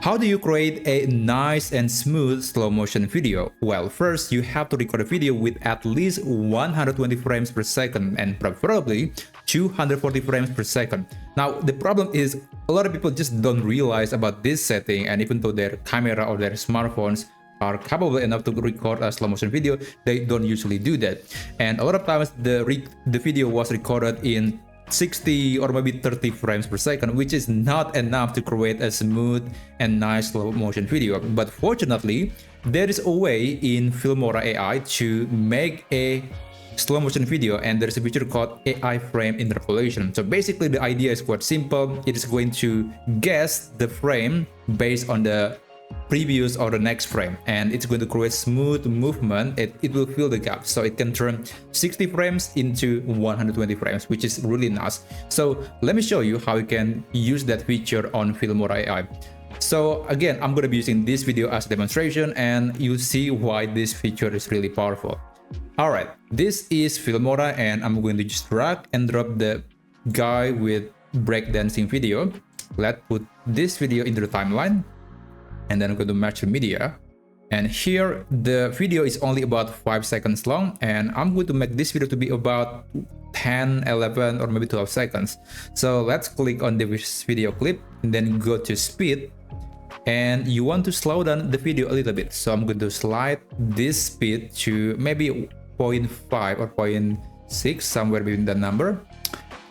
How do you create a nice and smooth slow motion video? Well, first you have to record a video with at least 120 frames per second and preferably 240 frames per second. Now, the problem is a lot of people just don't realize about this setting, and even though their camera or their smartphones are capable enough to record a slow motion video, they don't usually do that. And a lot of times the video was recorded in 60 or maybe 30 frames per second, which is not enough to create a smooth and nice slow motion video. But fortunately, there is a way in Filmora AI to make a slow motion video, and there's a feature called AI frame interpolation. So basically the idea is quite simple. It is going to guess the frame based on the previous or the next frame, and it's going to create smooth movement. It will fill the gap, so it can turn 60 frames into 120 frames, which is really nice. So let me show you how you can use that feature on Filmora AI. So again, I'm going to be using this video as a demonstration, and you'll see why this feature is really powerful. Alright, this is Filmora, and I'm going to just drag and drop the guy with breakdancing video. Let's put this video into the timeline, and then I'm going to match the media. And here the video is only about 5 seconds long, and I'm going to make this video to be about 10, 11 or maybe 12 seconds. So let's click on this video clip and then go to speed, and you want to slow down the video a little bit. So I'm going to slide this speed to maybe 0.5 or 0.6, somewhere between that number,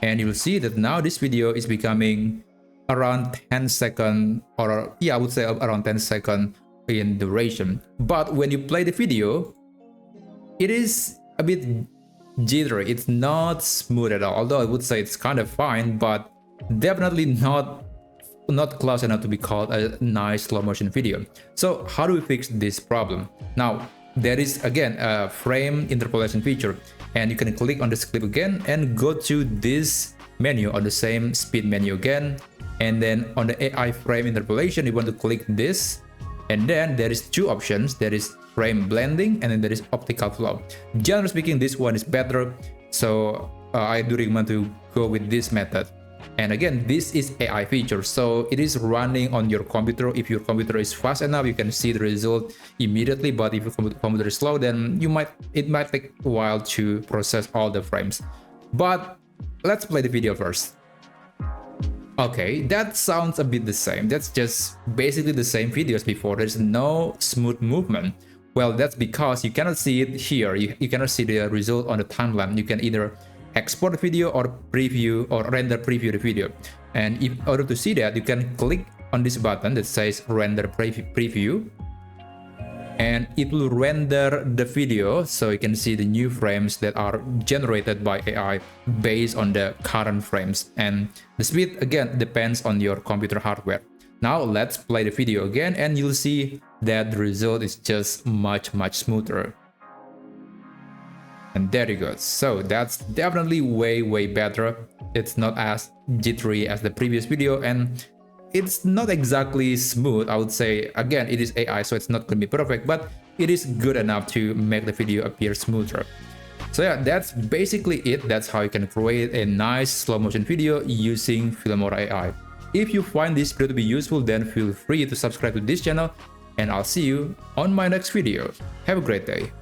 and you'll see that now this video is becoming around 10 seconds, or yeah, I would say around 10 seconds in duration. But when you play the video, it is a bit jittery. It's not smooth at all, although I would say it's kind of fine, but definitely not close enough to be called a nice slow motion video. So how do we fix this problem? Now, there is again a frame interpolation feature, and you can click on this clip again and go to this menu on the same speed menu again. And then on the AI frame interpolation, you want to click this, and then there is two options. There is frame blending, and then there is optical flow. Generally speaking, this one is better, so I do recommend to go with this method. And again, this is AI feature, so it is running on your computer. If your computer is fast enough, you can see the result immediately, but if your computer is slow, then it might take a while to process all the frames. But let's play the video first. Okay, that sounds a bit the same. That's just basically the same video as before. There's no smooth movement. Well, that's because you cannot see it here. You cannot see the result on the timeline. You can either export the video or preview or render preview the video. And in order to see that, you can click on this button that says render preview, and it will render the video so you can see the new frames that are generated by AI based on the current frames. And the speed again depends on your computer hardware. Now let's play the video again, and you'll see that the result is just much smoother. And there you go. So that's definitely way better. It's not as jittery as the previous video, and it's not exactly smooth. I would say, again, it is AI, so it's not going to be perfect, but it is good enough to make the video appear smoother. So yeah, that's basically it. That's how you can create a nice slow motion video using Filmora AI. If you find this video to be useful, then feel free to subscribe to this channel, and I'll see you on my next video. Have a great day.